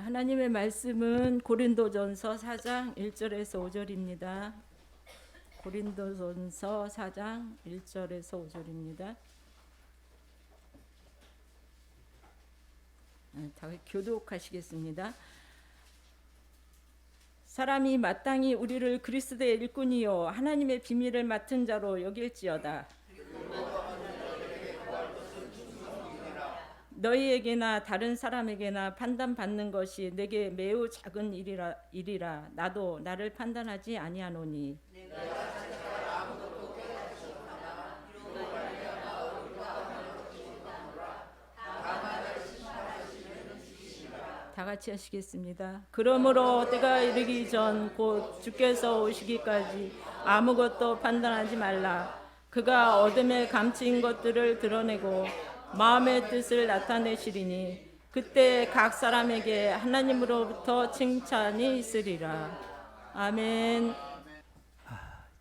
하나님의 말씀은 고린도전서 4장 1절에서 5절입니다. 고린도전서 4장 1절에서 5절입니다. 다 교독하시겠습니다. 사람이 마땅히 우리를 그리스도의 일꾼이요 하나님의 비밀을 맡은 자로 여길지어다. 너희에게나 다른 사람에게나 판단받는 것이 내게 매우 작은 일이라 나도 나를 판단하지 아니하노니. 다 같이 하시겠습니다. 그러므로 때가 이르기 전 곧 주께서 오시기까지 아무것도 판단하지 말라. 그가 어둠에 감추인 것들을 드러내고 마음의 뜻을 나타내시리니 그때 각 사람에게 하나님으로부터 칭찬이 있으리라. 아멘.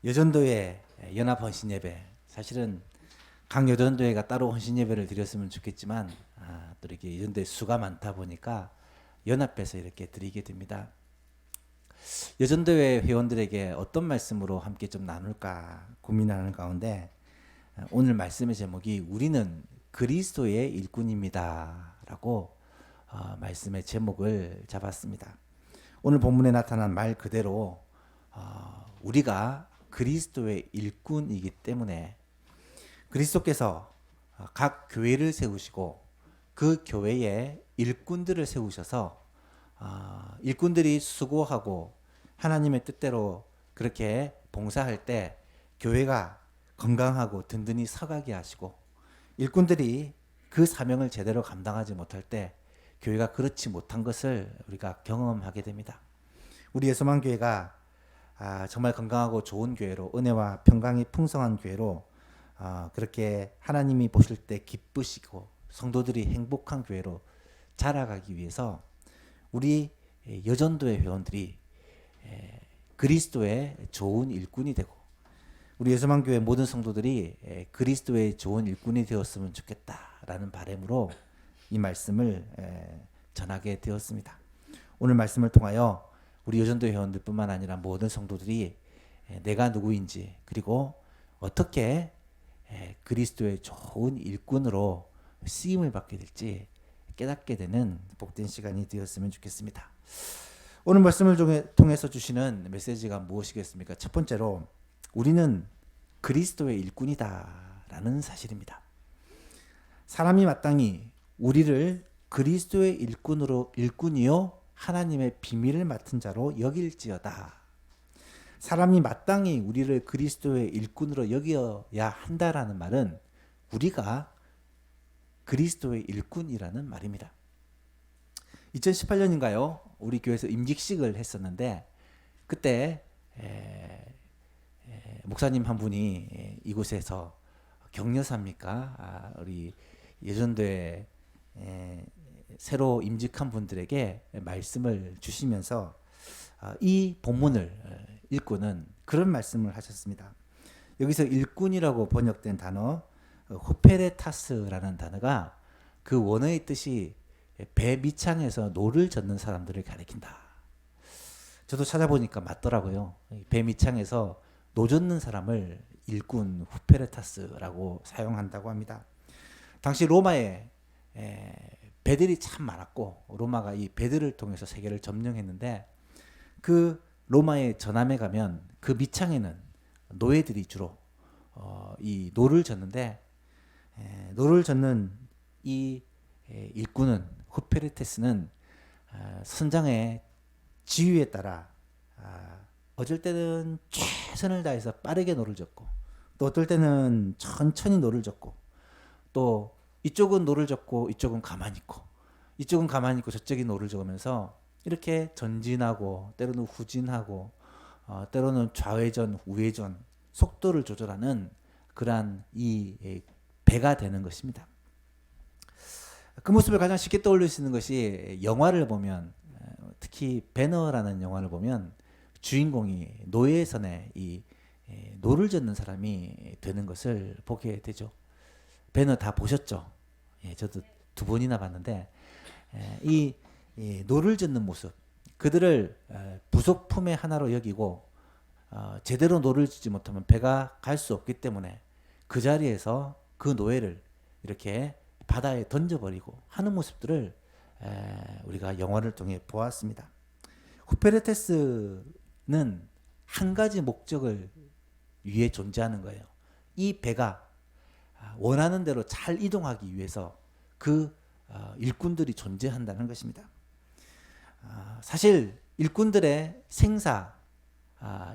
여전도회 연합 헌신 예배, 사실은 각 여전도회가 따로 헌신 예배를 드렸으면 좋겠지만 또 이렇게 여전도회 수가 많다 보니까 연합해서 이렇게 드리게 됩니다. 여전도회 회원들에게 어떤 말씀으로 함께 좀 나눌까 고민하는 가운데 오늘 말씀의 제목이 우리는 그리스도의 일꾼입니다 라고 말씀의 제목을 잡았습니다. 오늘 본문에 나타난 말 그대로 우리가 그리스도의 일꾼이기 때문에 그리스도께서 각 교회를 세우시고 그 교회에 일꾼들을 세우셔서 일꾼들이 수고하고 하나님의 뜻대로 그렇게 봉사할 때 교회가 건강하고 든든히 서가게 하시고 일꾼들이 그 사명을 제대로 감당하지 못할 때 교회가 그렇지 못한 것을 우리가 경험하게 됩니다. 우리 예수만교회가 정말 건강하고 좋은 교회로, 은혜와 평강이 풍성한 교회로 그렇게 하나님이 보실 때 기쁘시고 성도들이 행복한 교회로 자라가기 위해서 우리 여전도의 회원들이 그리스도의 좋은 일꾼이 되고 우리 예수만교회 모든 성도들이 그리스도의 좋은 일꾼이 되었으면 좋겠다라는 바람으로 이 말씀을 전하게 되었습니다. 오늘 말씀을 통하여 우리 여전도 회원들뿐만 아니라 모든 성도들이 내가 누구인지 그리고 어떻게 그리스도의 좋은 일꾼으로 쓰임을 받게 될지 깨닫게 되는 복된 시간이 되었으면 좋겠습니다. 오늘 말씀을 통해서 주시는 메시지가 무엇이겠습니까? 첫 번째로 우리는 그리스도의 일꾼이다 라는 사실입니다. 사람이 마땅히 우리를 그리스도의 일꾼이요 하나님의 비밀을 맡은 자로 여길지어다. 사람이 마땅히 우리를 그리스도의 일꾼으로 여겨야 한다라는 말은 우리가 그리스도의 일꾼이라는 말입니다. 2018년인가요? 우리 교회에서 임직식을 했었는데 그때 목사님 한 분이 이곳에서 격려사입니까? 우리 예전도에 새로 임직한 분들에게 말씀을 주시면서 이 본문을 읽고는 그런 말씀을 하셨습니다. 여기서 일꾼이라고 번역된 단어 후페레타스라는 단어가 그 원어의 뜻이 배 밑창에서 노를 젓는 사람들을 가리킨다. 저도 찾아보니까 맞더라고요. 배 밑창에서 노 젓는 사람을 일꾼 후페레타스라고 사용한다고 합니다. 당시 로마에 배들이 참 많았고 로마가 이 배들을 통해서 세계를 점령했는데 그 로마의 전함에 가면 그 밑창에는 노예들이 주로 이 노를 젓는데 노를 젓는 이 일꾼은 후페르테스는 선장의 지휘에 따라 어쩔 때는 최선을 다해서 빠르게 노를 젓고 또 어떨 때는 천천히 노를 젓고 또 이쪽은 노를 젓고 이쪽은 가만히 있고 이쪽은 가만히 있고 저쪽이 노를 저으면서 이렇게 전진하고 때로는 후진하고 때로는 좌회전 우회전 속도를 조절하는 그러한 이 배가 되는 것입니다. 그 모습을 가장 쉽게 떠올릴 수 있는 것이 영화를 보면 특히 배너라는 영화를 보면 주인공이 노예선에 이 노를 젓는 사람이 되는 것을 보게 되죠. 배너 다 보셨죠? 저도 2번이나 봤는데 이 이 노를 젓는 모습, 그들을 부속품의 하나로 여기고 제대로 노를 짓지 못하면 배가 갈 수 없기 때문에 그 자리에서 그 노예를 이렇게 바다에 던져버리고 하는 모습들을 우리가 영화를 통해 보았습니다. 후페르테스는 한 가지 목적을 위해 존재하는 거예요. 이 배가 원하는 대로 잘 이동하기 위해서 그 일꾼들이 존재한다는 것입니다. 사실 일꾼들의 생사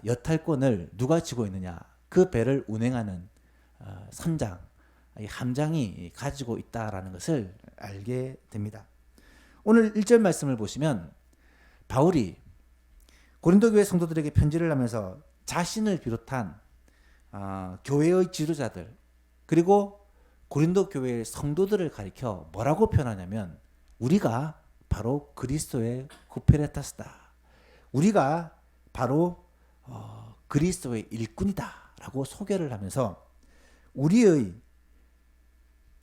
여탈권을 누가 쥐고 있느냐? 그 배를 운행하는 선장, 이 함장이 가지고 있다라는 것을 알게 됩니다. 오늘 1절 말씀을 보시면 바울이 고린도 교회 성도들에게 편지를 하면서 자신을 비롯한 교회의 지도자들 그리고 고린도 교회의 성도들을 가리켜 뭐라고 표현하냐면 우리가 바로 그리스도의 후페레타스다. 우리가 바로 그리스도의 일꾼이다라고 소개를 하면서 우리의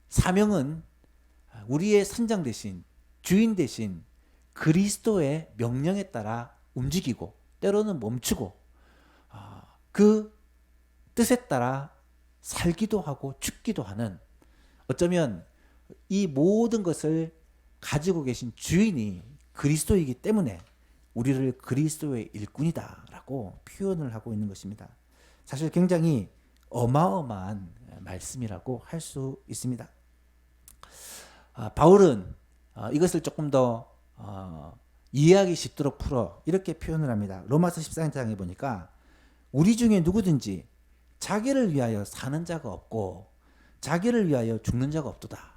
사명은 우리의 선장 대신 주인 대신 그리스도의 명령에 따라 움직이고 때로는 멈추고 그 뜻에 따라 살기도 하고 죽기도 하는 어쩌면 이 모든 것을 가지고 계신 주인이 그리스도이기 때문에 우리를 그리스도의 일꾼이다라고 표현을 하고 있는 것입니다. 사실 굉장히 어마어마한 말씀이라고 할 수 있습니다. 바울은 이것을 조금 더 이해하기 쉽도록 풀어 이렇게 표현을 합니다. 로마서 14장에 보니까 우리 중에 누구든지 자기를 위하여 사는 자가 없고 자기를 위하여 죽는 자가 없도다.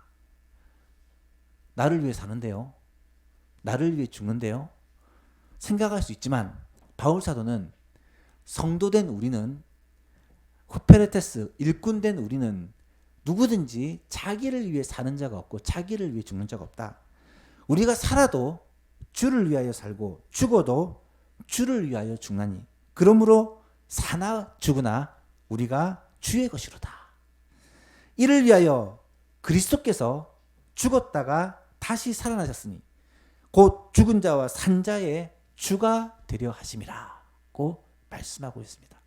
나를 위해 사는데요. 나를 위해 죽는데요. 생각할 수 있지만 바울 사도는 성도된 우리는 후페르테스 일꾼된 우리는 누구든지 자기를 위해 사는 자가 없고 자기를 위해 죽는 자가 없다. 우리가 살아도 주를 위하여 살고 죽어도 주를 위하여 죽나니 그러므로 사나 죽으나 우리가 주의 것이로다. 이를 위하여 그리스도께서 죽었다가 다시 살아나셨으니 곧 죽은 자와 산 자의 주가 되려 하심이라고 말씀하고 있습니다.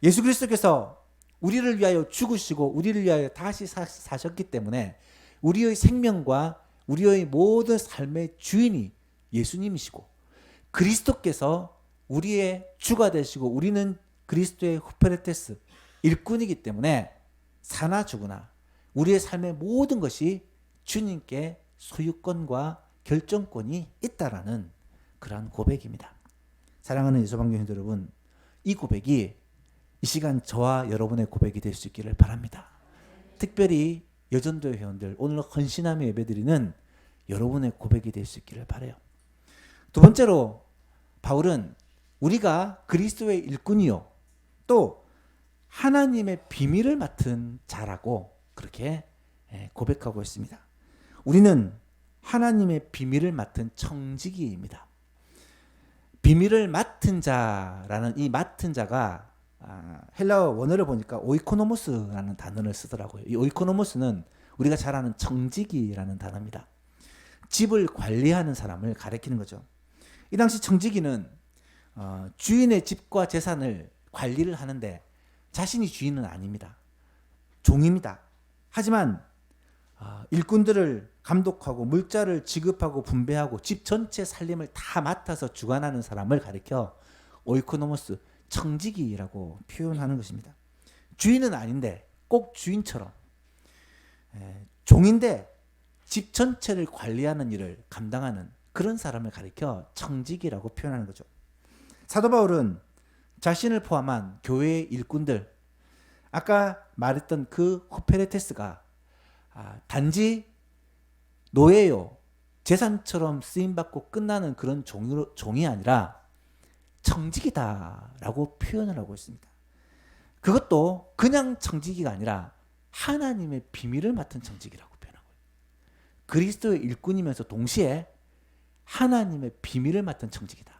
예수 그리스도께서 우리를 위하여 죽으시고 우리를 위하여 다시 사셨기 때문에 우리의 생명과 우리의 모든 삶의 주인이 예수님이시고 그리스도께서 우리의 주가 되시고 우리는 그리스도의 후페르테스 일꾼이기 때문에 사나 죽으나 우리의 삶의 모든 것이 주님께 소유권과 결정권이 있다라는 그러한 고백입니다. 사랑하는 예수방교인 여러분, 이 고백이 이 시간 저와 여러분의 고백이 될 수 있기를 바랍니다. 특별히 여전도회 회원들 오늘 헌신하며 예배드리는 여러분의 고백이 될 수 있기를 바라요. 두 번째로 바울은 우리가 그리스도의 일꾼이요 또 하나님의 비밀을 맡은 자라고 그렇게 고백하고 있습니다. 우리는 하나님의 비밀을 맡은 청지기입니다. 비밀을 맡은 자라는 이 맡은 자가 헬라어 원어를 보니까 오이코노모스라는 단어를 쓰더라고요. 이 오이코노모스는 우리가 잘 아는 청지기라는 단어입니다. 집을 관리하는 사람을 가리키는 거죠. 이 당시 청지기는 주인의 집과 재산을 관리를 하는데 자신이 주인은 아닙니다. 종입니다. 하지만 일꾼들을 감독하고 물자를 지급하고 분배하고 집 전체 살림을 다 맡아서 주관하는 사람을 가리켜 오이코노모스 청지기라고 표현하는 것입니다. 주인은 아닌데 꼭 주인처럼 종인데 집 전체를 관리하는 일을 감당하는 그런 사람을 가리켜 청지기라고 표현하는 거죠. 사도 바울은 자신을 포함한 교회의 일꾼들 아까 말했던 그 후페르테스가 단지 노예요 재산처럼 쓰임받고 끝나는 그런 종이 아니라 청지기다라고 표현을 하고 있습니다. 그것도 그냥 청지기가 아니라 하나님의 비밀을 맡은 청지기라고 표현하고 있어요. 그리스도의 일꾼이면서 동시에 하나님의 비밀을 맡은 청지기다.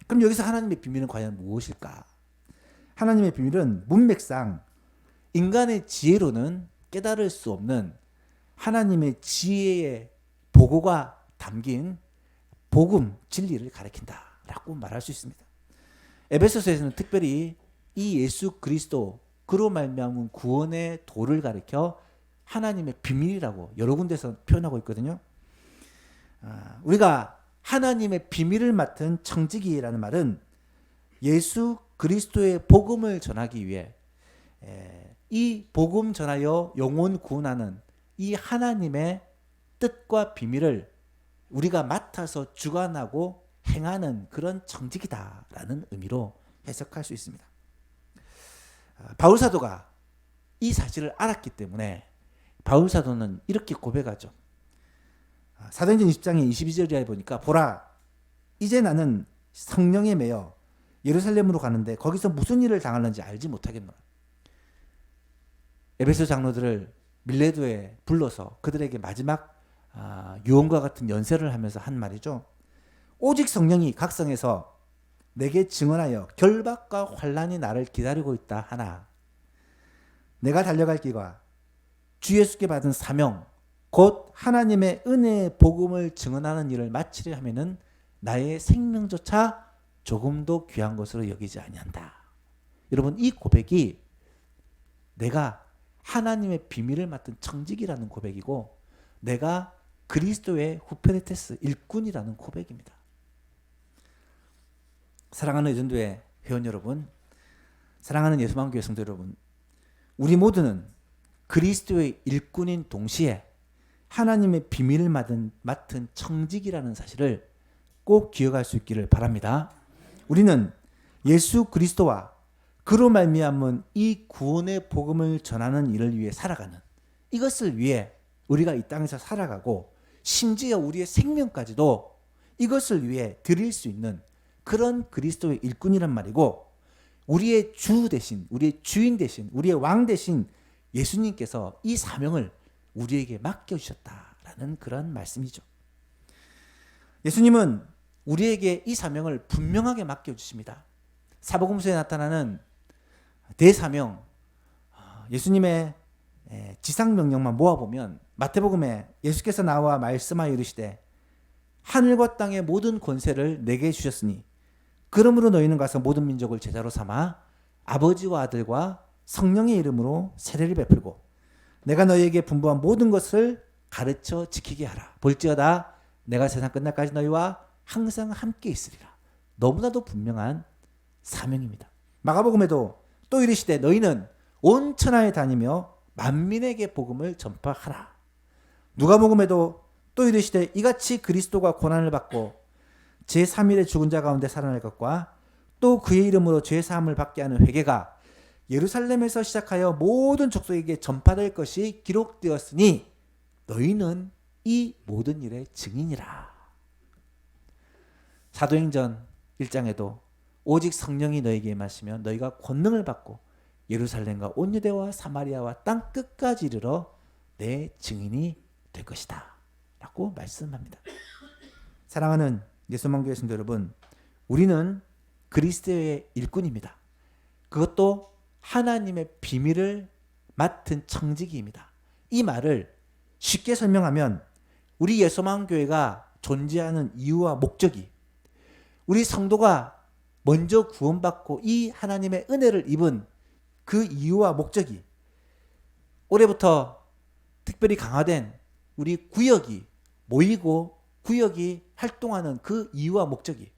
그럼 여기서 하나님의 비밀은 과연 무엇일까? 하나님의 비밀은 문맥상 인간의 지혜로는 깨달을 수 없는 하나님의 지혜의 보고가 담긴 복음, 진리를 가리킨다라고 말할 수 있습니다. 에베소서에서는 특별히 이 예수 그리스도 그로 말미암은 구원의 도를 가리켜 하나님의 비밀이라고 여러 군데서 표현하고 있거든요. 우리가 하나님의 비밀을 맡은 청지기라는 말은 예수 그리스도의 복음을 전하기 위해 이 복음 전하여 영혼 구원하는 이 하나님의 뜻과 비밀을 우리가 맡아서 주관하고 행하는 그런 청지기다라는 의미로 해석할 수 있습니다. 바울 사도가 이 사실을 알았기 때문에 바울 사도는 이렇게 고백하죠. 사도행전 20장의 22절에 보니까 보라 이제 나는 성령에 매여 예루살렘으로 가는데 거기서 무슨 일을 당하는지 알지 못하겠노라. 에베소 장로들을 밀레도에 불러서 그들에게 마지막 유언과 같은 연설을 하면서 한 말이죠. 오직 성령이 각성해서 내게 증언하여 결박과 환난이 나를 기다리고 있다 하나 내가 달려갈 길과 주 예수께 받은 사명 곧 하나님의 은혜의 복음을 증언하는 일을 마치려 하면은 나의 생명조차 조금도 귀한 것으로 여기지 아니한다. 여러분 이 고백이 내가 하나님의 비밀을 맡은 청직이라는 고백이고 내가 그리스도의 후페레테스 일꾼이라는 고백입니다. 사랑하는 예전도의 회원 여러분, 사랑하는 예수만교회 성도 여러분, 우리 모두는 그리스도의 일꾼인 동시에 하나님의 비밀을 맡은 청직이라는 사실을 꼭 기억할 수 있기를 바랍니다. 우리는 예수 그리스도와 그로 말미암은 이 구원의 복음을 전하는 일을 위해 살아가는 이것을 위해 우리가 이 땅에서 살아가고 심지어 우리의 생명까지도 이것을 위해 드릴 수 있는 그런 그리스도의 일꾼이란 말이고 우리의 주 대신 우리의 주인 대신 우리의 왕 대신 예수님께서 이 사명을 우리에게 맡겨주셨다라는 그런 말씀이죠. 예수님은 우리에게 이 사명을 분명하게 맡겨주십니다. 사복음서에 나타나는 대사명 예수님의 지상명령만 모아보면 마태복음에 예수께서 나와 말씀하여 이르시되 하늘과 땅의 모든 권세를 내게 주셨으니 그러므로 너희는 가서 모든 민족을 제자로 삼아 아버지와 아들과 성령의 이름으로 세례를 베풀고 내가 너희에게 분부한 모든 것을 가르쳐 지키게 하라. 볼지어다 내가 세상 끝날까지 너희와 항상 함께 있으리라. 너무나도 분명한 사명입니다. 마가복음에도 또 이르시되 너희는 온 천하에 다니며 만민에게 복음을 전파하라. 누가복음에도 또 이르시되 이같이 그리스도가 고난을 받고 제3일에 죽은 자 가운데 살아날 것과 또 그의 이름으로 죄사함을 받게 하는 회개가 예루살렘에서 시작하여 모든 족속에게 전파될 것이 기록되었으니 너희는 이 모든 일의 증인이라. 사도행전 1장에도 오직 성령이 너희에게 임하시면 너희가 권능을 받고 예루살렘과 온 유대와 사마리아와 땅 끝까지 이르러 내 증인이 될 것이다 라고 말씀합니다. 사랑하는 예수만교회 성도 여러분, 우리는 그리스도의 일꾼입니다. 그것도 하나님의 비밀을 맡은 청지기입니다. 이 말을 쉽게 설명하면 우리 예수만교회가 존재하는 이유와 목적이 우리 성도가 먼저 구원받고 이 하나님의 은혜를 입은 그 이유와 목적이 올해부터 특별히 강화된 우리 구역이 모이고 구역이 활동하는 그 이유와 목적이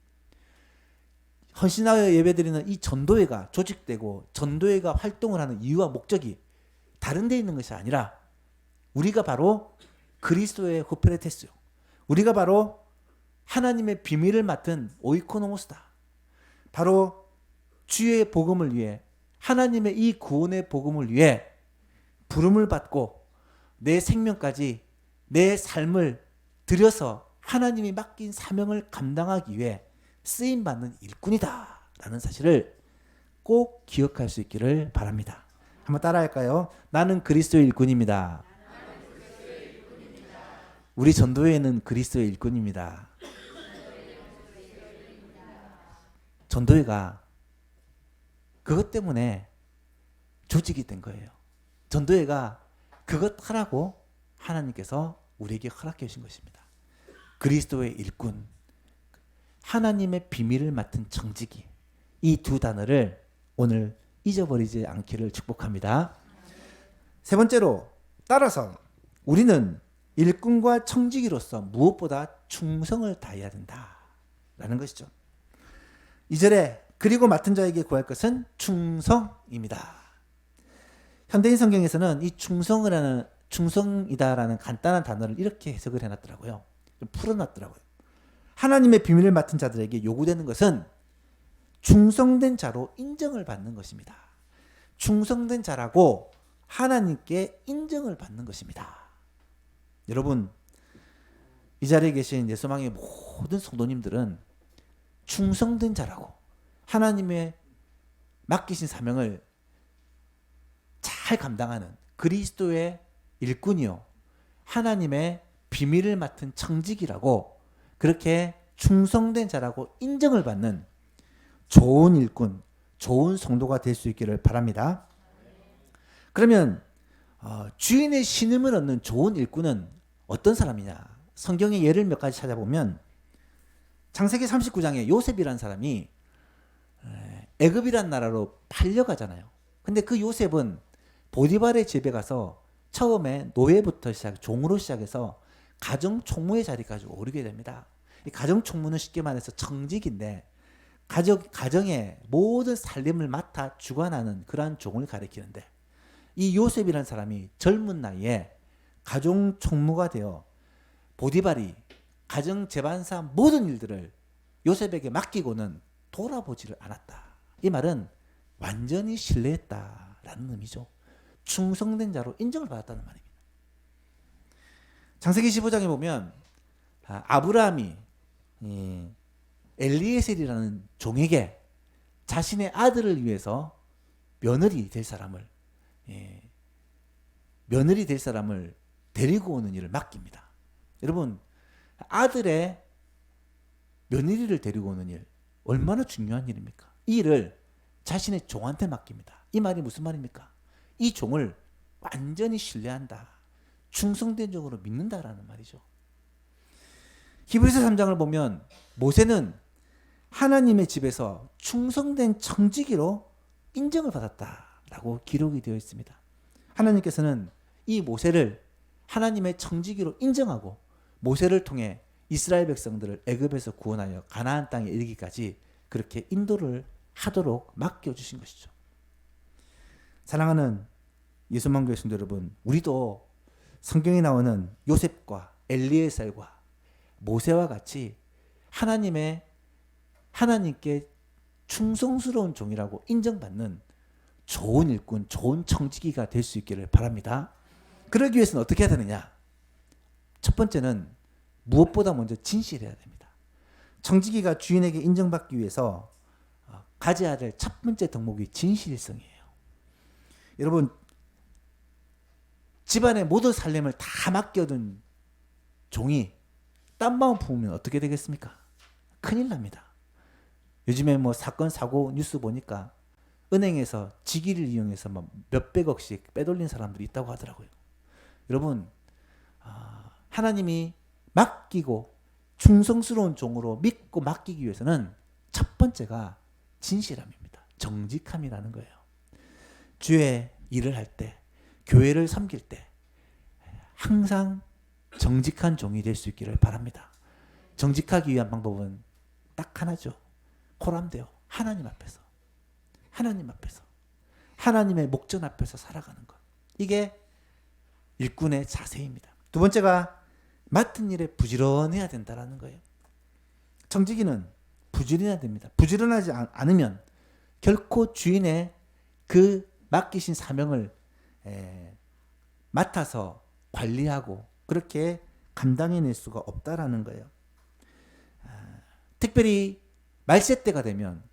헌신하여 예배드리는 이 전도회가 조직되고 전도회가 활동을 하는 이유와 목적이 다른 데 있는 것이 아니라 우리가 바로 그리스도의 후페레테스요. 우리가 바로 하나님의 비밀을 맡은 오이코노모스다. 바로 주의 복음을 위해 하나님의 이 구원의 복음을 위해 부름을 받고 내 생명까지 내 삶을 들여서 하나님이 맡긴 사명을 감당하기 위해 쓰임받는 일꾼이다 라는 사실을 꼭 기억할 수 있기를 바랍니다. 한번 따라할까요? 나는 그리스도의 일꾼입니다. 우리 전도회는 그리스도의 일꾼입니다. 전도회가 그것 때문에 조직이 된 거예요. 전도회가 그것 하라고 하나님께서 우리에게 허락해 주신 것입니다. 그리스도의 일꾼, 하나님의 비밀을 맡은 청지기. 이 두 단어를 오늘 잊어버리지 않기를 축복합니다. 세 번째로, 따라서 우리는 일꾼과 청지기로서 무엇보다 충성을 다해야 된다라는 것이죠. 2절에 그리고 맡은 자에게 구할 것은 충성입니다. 현대인 성경에서는 이 충성이다라는 간단한 단어를 이렇게 해석을 해놨더라고요. 좀 풀어놨더라고요. 하나님의 비밀을 맡은 자들에게 요구되는 것은 충성된 자로 인정을 받는 것입니다. 충성된 자라고 하나님께 인정을 받는 것입니다. 여러분, 이 자리에 계신 예수망의 모든 성도님들은 충성된 자라고 하나님의 맡기신 사명을 잘 감당하는 그리스도의 일꾼이요, 하나님의 비밀을 맡은 청지기라고, 그렇게 충성된 자라고 인정을 받는 좋은 일꾼, 좋은 성도가 될 수 있기를 바랍니다. 그러면 주인의 신임을 얻는 좋은 일꾼은 어떤 사람이냐? 성경의 예를 몇 가지 찾아보면 창세기 39장에 요셉이라는 사람이 애굽이란 나라로 팔려가잖아요. 근데 그 요셉은 보디발의 집에 가서 처음에 노예부터 종으로 시작해서 가정 총무의 자리까지 오르게 됩니다. 이 가정 총무는 쉽게 말해서 청직인데 가정의 모든 살림을 맡아 주관하는 그러한 종을 가리키는데, 이 요셉이라는 사람이 젊은 나이에 가정 총무가 되어 보디발이 가정 재반사 모든 일들을 요셉에게 맡기고는 돌아보지를 않았다. 이 말은 완전히 신뢰했다라는 의미죠. 충성된 자로 인정을 받았다는 말입니다. 창세기 15장에 보면 아브라함이 엘리에셀이라는 종에게 자신의 아들을 위해서 며느리 될 사람을 데리고 오는 일을 맡깁니다. 여러분, 아들의 며느리를 데리고 오는 일 얼마나 중요한 일입니까? 이 일을 자신의 종한테 맡깁니다. 이 말이 무슨 말입니까? 이 종을 완전히 신뢰한다, 충성된 종으로 믿는다라는 말이죠. 히브리서 3장을 보면 모세는 하나님의 집에서 충성된 청지기로 인정을 받았다라고 기록이 되어 있습니다. 하나님께서는 이 모세를 하나님의 청지기로 인정하고 모세를 통해 이스라엘 백성들을 애굽에서 구원하여 가나안 땅에 이르기까지 그렇게 인도를 하도록 맡겨주신 것이죠. 사랑하는 예수만 교회 성도 여러분, 우리도 성경에 나오는 요셉과 엘리에셀과 모세와 같이 하나님께 충성스러운 종이라고 인정받는 좋은 일꾼, 좋은 청지기가 될 수 있기를 바랍니다. 그러기 위해서는 어떻게 해야 되느냐? 첫 번째는 무엇보다 먼저 진실해야 됩니다. 청지기가 주인에게 인정받기 위해서 가져야 될 첫 번째 덕목이 진실성이에요. 여러분, 집안의 모든 살림을 다 맡겨둔 종이 딴 마음 품으면 어떻게 되겠습니까? 큰일 납니다. 요즘에 사건 사고 뉴스 보니까 은행에서 직위를 이용해서 몇백억씩 빼돌린 사람들이 있다고 하더라고요. 여러분, 하나님이 맡기고 충성스러운 종으로 믿고 맡기기 위해서는 첫 번째가 진실함입니다. 정직함이라는 거예요. 주의 일을 할 때, 교회를 섬길 때 항상 정직한 종이 될 수 있기를 바랍니다. 정직하기 위한 방법은 딱 하나죠. 코람데요. 하나님 앞에서 하나님의 목전 앞에서 살아가는 것. 이게 일꾼의 자세입니다. 두 번째가 맡은 일에 부지런해야 된다는 거예요. 청지기는 부지런해야 됩니다. 부지런하지 않으면 결코 주인의 그 맡기신 사명을 맡아서 관리하고 그렇게 감당해낼 수가 없다라는 거예요. 특별히 말세 때가 되면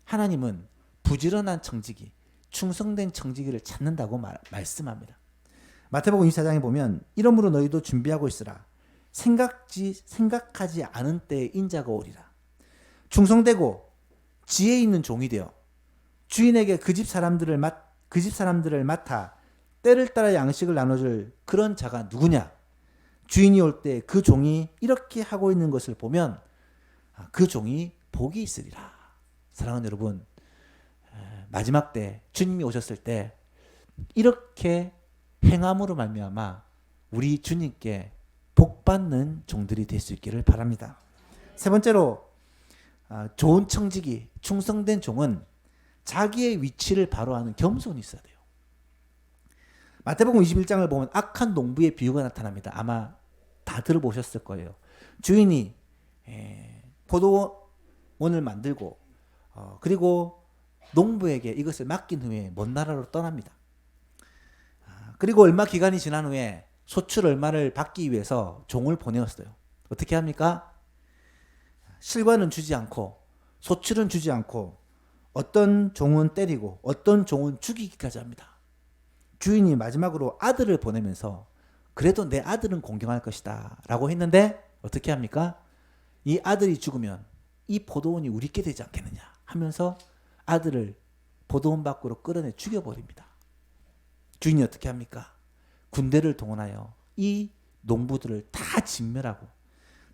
하나님은 부지런한 청지기, 충성된 청지기를 찾는다고 말씀합니다. 마태복음 24장에 보면 이러므로 너희도 준비하고 있으라. 생각하지 않은 때에 인자가 오리라. 충성되고 지혜 있는 종이 되어 주인에게 그 집 사람들을 맡아 때를 따라 양식을 나눠줄 그런 자가 누구냐? 주인이 올 때 그 종이 이렇게 하고 있는 것을 보면 그 종이 복이 있으리라. 사랑하는 여러분, 마지막 때 주님이 오셨을 때 이렇게 행함으로 말미암아 우리 주님께 복받는 종들이 될 수 있기를 바랍니다. 세 번째로 좋은 청지기, 충성된 종은 자기의 위치를 바로 아는 겸손이 있어야 돼요. 마태복음 21장을 보면 악한 농부의 비유가 나타납니다. 아마 다 들어보셨을 거예요. 주인이 포도원을 만들고 그리고 농부에게 이것을 맡긴 후에 먼 나라로 떠납니다. 그리고 얼마 기간이 지난 후에 소출 얼마를 받기 위해서 종을 보내었어요. 어떻게 합니까? 실과는 주지 않고 소출은 주지 않고 어떤 종은 때리고 어떤 종은 죽이기까지 합니다. 주인이 마지막으로 아들을 보내면서 그래도 내 아들은 공경할 것이다 라고 했는데 어떻게 합니까? 이 아들이 죽으면 이 포도원이 우리께 되지 않겠느냐 하면서 아들을 포도원 밖으로 끌어내 죽여버립니다. 주인이 어떻게 합니까? 군대를 동원하여 이 농부들을 다 진멸하고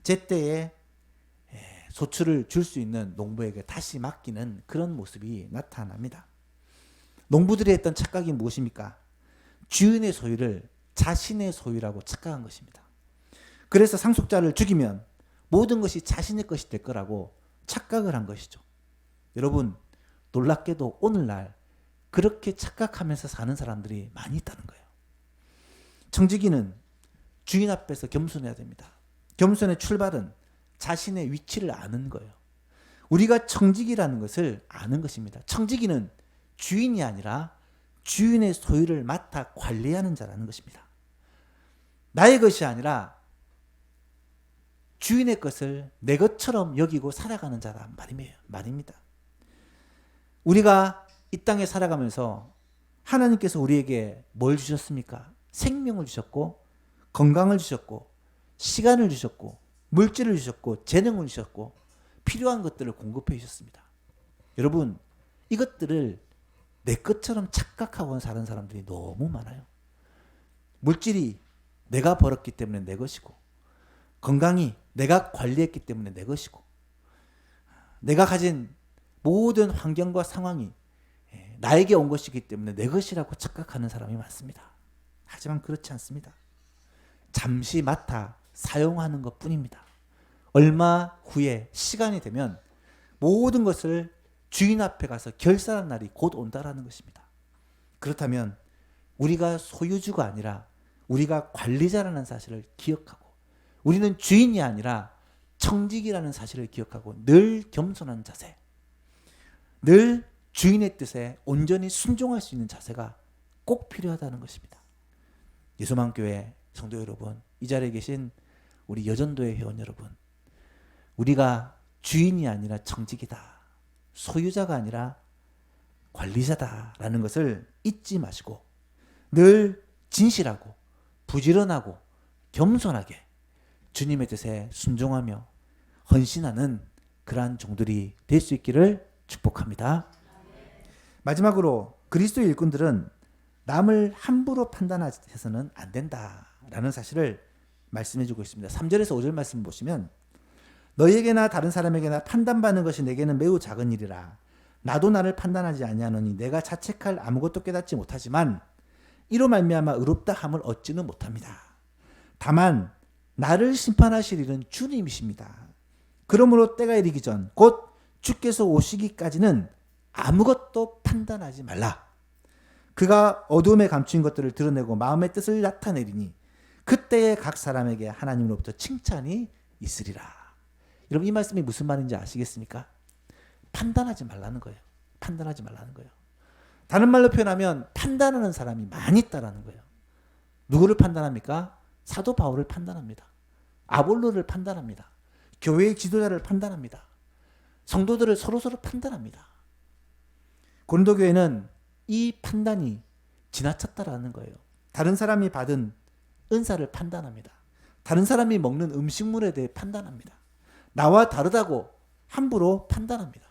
제때에 소출을 줄 수 있는 농부에게 다시 맡기는 그런 모습이 나타납니다. 농부들이 했던 착각이 무엇입니까? 주인의 소유를 자신의 소유라고 착각한 것입니다. 그래서 상속자를 죽이면 모든 것이 자신의 것이 될 거라고 착각을 한 것이죠. 여러분, 놀랍게도 오늘날 그렇게 착각하면서 사는 사람들이 많이 있다는 거예요. 청지기는 주인 앞에서 겸손해야 됩니다. 겸손의 출발은 자신의 위치를 아는 거예요. 우리가 청지기라는 것을 아는 것입니다. 청지기는 주인이 아니라 주인의 소유를 맡아 관리하는 자라는 것입니다. 나의 것이 아니라 주인의 것을 내 것처럼 여기고 살아가는 자란 말입니다. 우리가 이 땅에 살아가면서 하나님께서 우리에게 뭘 주셨습니까? 생명을 주셨고 건강을 주셨고 시간을 주셨고 물질을 주셨고 재능을 주셨고 필요한 것들을 공급해 주셨습니다. 여러분, 이것들을 내 것처럼 착각하고 사는 사람들이 너무 많아요. 물질이 내가 벌었기 때문에 내 것이고 건강이 내가 관리했기 때문에 내 것이고 내가 가진 모든 환경과 상황이 나에게 온 것이기 때문에 내 것이라고 착각하는 사람이 많습니다. 하지만 그렇지 않습니다. 잠시 맡아 사용하는 것뿐입니다. 얼마 후에 시간이 되면 모든 것을 주인 앞에 가서 결산한 날이 곧 온다라는 것입니다. 그렇다면 우리가 소유주가 아니라 우리가 관리자라는 사실을 기억하고 우리는 주인이 아니라 청직이라는 사실을 기억하고 늘 겸손한 자세, 늘 주인의 뜻에 온전히 순종할 수 있는 자세가 꼭 필요하다는 것입니다. 예수만교회 성도 여러분, 이 자리에 계신 우리 여전도의 회원 여러분, 우리가 주인이 아니라 청직이다, 소유자가 아니라 관리자다라는 것을 잊지 마시고 늘 진실하고 부지런하고 겸손하게 주님의 뜻에 순종하며 헌신하는 그러한 종들이 될 수 있기를 축복합니다. 마지막으로 그리스도의 일꾼들은 남을 함부로 판단해서는 안 된다라는 사실을 말씀해 주고 있습니다. 3절에서 5절 말씀 보시면 너희에게나 다른 사람에게나 판단받는 것이 내게는 매우 작은 일이라. 나도 나를 판단하지 아니하노니 내가 자책할 아무것도 깨닫지 못하지만 이로 말미암아 의롭다 함을 얻지는 못합니다. 다만 나를 심판하실 일은 주님이십니다. 그러므로 때가 이르기 전 곧 주께서 오시기까지는 아무것도 판단하지 말라. 그가 어두움에 감추인 것들을 드러내고 마음의 뜻을 나타내리니 그때에 각 사람에게 하나님으로부터 칭찬이 있으리라. 여러분, 이 말씀이 무슨 말인지 아시겠습니까? 판단하지 말라는 거예요. 판단하지 말라는 거예요. 다른 말로 표현하면 판단하는 사람이 많이 있다라는 거예요. 누구를 판단합니까? 사도 바울을 판단합니다. 아볼로를 판단합니다. 교회의 지도자를 판단합니다. 성도들을 서로서로 판단합니다. 고린도 교회는 이 판단이 지나쳤다라는 거예요. 다른 사람이 받은 은사를 판단합니다. 다른 사람이 먹는 음식물에 대해 판단합니다. 나와 다르다고 함부로 판단합니다.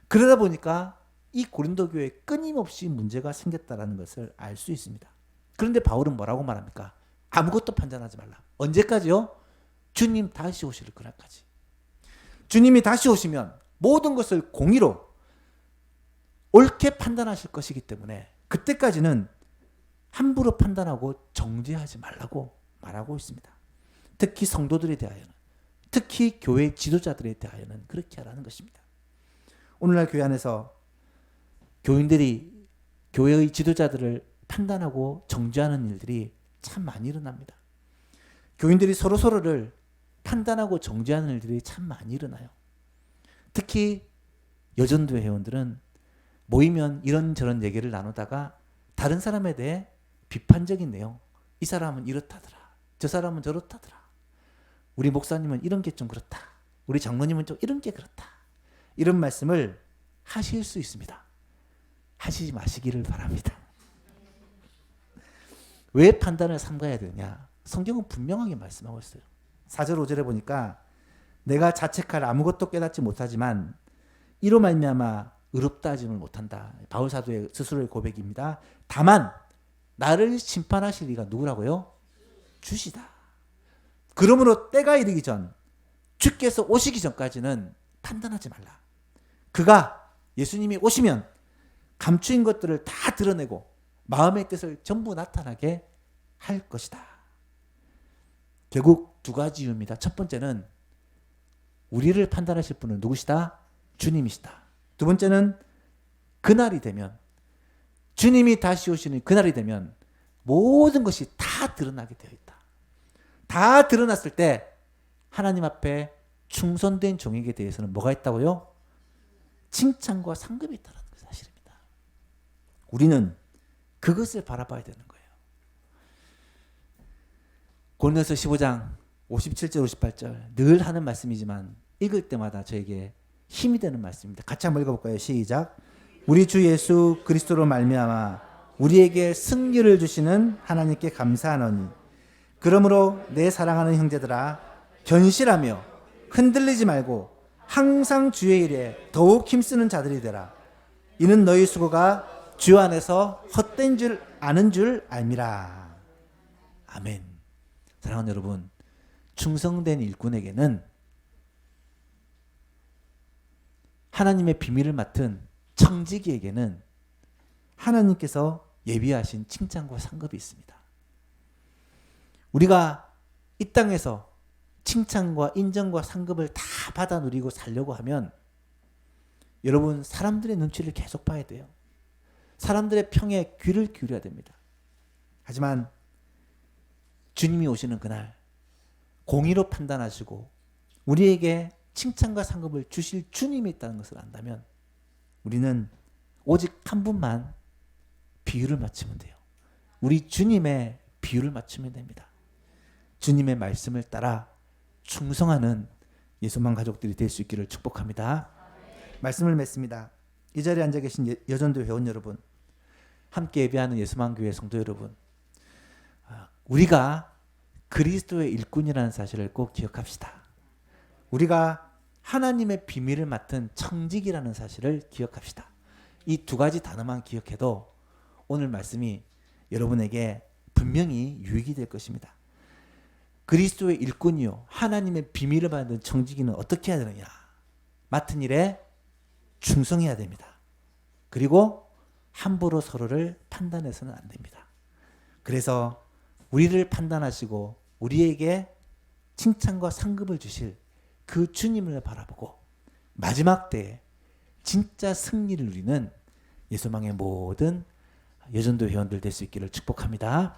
그러다 보니까 이 고린도 교회에 끊임없이 문제가 생겼다라는 것을 알 수 있습니다. 그런데 바울은 뭐라고 말합니까? 아무것도 판단하지 말라. 언제까지요? 주님 다시 오실 그날까지. 주님이 다시 오시면 모든 것을 공의로 옳게 판단하실 것이기 때문에 그때까지는 함부로 판단하고 정죄하지 말라고 말하고 있습니다. 특히 성도들에 대하여는, 특히 교회 지도자들에 대하여는 그렇게 하라는 것입니다. 오늘날 교회 안에서 교인들이 교회의 지도자들을 판단하고 정죄하는 일들이 참 많이 일어납니다. 교인들이 서로를 판단하고 정죄하는 일들이 참 많이 일어나요. 특히 여전도 회원들은 모이면 이런저런 얘기를 나누다가 다른 사람에 대해 비판적인 내용, 이 사람은 이렇다더라, 저 사람은 저렇다더라, 우리 목사님은 이런 게 좀 그렇다, 우리 장로님은 좀 이런 게 그렇다, 이런 말씀을 하실 수 있습니다. 하시지 마시기를 바랍니다. 왜 판단을 삼가야 되냐? 성경은 분명하게 말씀하고 있어요. 4절 5절에 보니까 내가 자책할 아무것도 깨닫지 못하지만 이로 말미암아 의롭다 하지는 못한다. 바울 사도의 스스로의 고백입니다. 다만 나를 심판하실 이가 누구라고요? 주시다. 그러므로 때가 이르기 전, 주께서 오시기 전까지는 판단하지 말라. 그가, 예수님이 오시면 감추인 것들을 다 드러내고 마음의 뜻을 전부 나타나게 할 것이다. 결국 두 가지 이유입니다. 첫 번째는 우리를 판단하실 분은 누구시다? 주님이시다. 두 번째는 그날이 되면, 주님이 다시 오시는 그날이 되면 모든 것이 다 드러나게 되어 있다. 다 드러났을 때 하나님 앞에 충성된 종에게 대해서는 뭐가 있다고요? 칭찬과 상급이 있다는 사실입니다. 우리는 그것을 바라봐야 되는 거예요. 고린도서 15장 57절 58절 늘 하는 말씀이지만 읽을 때마다 저에게 힘이 되는 말씀입니다. 같이 한번 읽어볼까요? 시작. 우리 주 예수 그리스도로 말미암아 우리에게 승리를 주시는 하나님께 감사하노니 그러므로 내 사랑하는 형제들아 견실하며 흔들리지 말고 항상 주의 일에 더욱 힘쓰는 자들이 되라. 이는 너희 수고가 주 안에서 헛된 줄 아는 줄 알미라. 아멘. 사랑하는 여러분, 충성된 일꾼에게는 하나님의 비밀을 맡은 청지기에게는 하나님께서 예비하신 칭찬과 상급이 있습니다. 우리가 이 땅에서 칭찬과 인정과 상급을 다 받아 누리고 살려고 하면 여러분 사람들의 눈치를 계속 봐야 돼요. 사람들의 평에 귀를 기울여야 됩니다. 하지만 주님이 오시는 그날 공의로 판단하시고 우리에게 칭찬과 상급을 주실 주님이 있다는 것을 안다면 우리는 오직 한 분만 비유를 맞추면 돼요. 우리 주님의 비유를 맞추면 됩니다. 주님의 말씀을 따라 충성하는 예수만 가족들이 될 수 있기를 축복합니다. 말씀을 맺습니다. 이 자리에 앉아 계신 여전도 회원 여러분, 함께 예배하는 예수만 교회 성도 여러분, 우리가 그리스도의 일꾼이라는 사실을 꼭 기억합시다. 우리가 하나님의 비밀을 맡은 청직이라는 사실을 기억합시다. 이 두 가지 단어만 기억해도 오늘 말씀이 여러분에게 분명히 유익이 될 것입니다. 그리스도의 일꾼이요 하나님의 비밀을 받은 청지기는 어떻게 해야 되느냐? 맡은 일에 충성해야 됩니다. 그리고 함부로 서로를 판단해서는 안 됩니다. 그래서 우리를 판단하시고 우리에게 칭찬과 상급을 주실 그 주님을 바라보고 마지막 때에 진짜 승리를 누리는 예수망의 모든 여전도 회원들 될 수 있기를 축복합니다.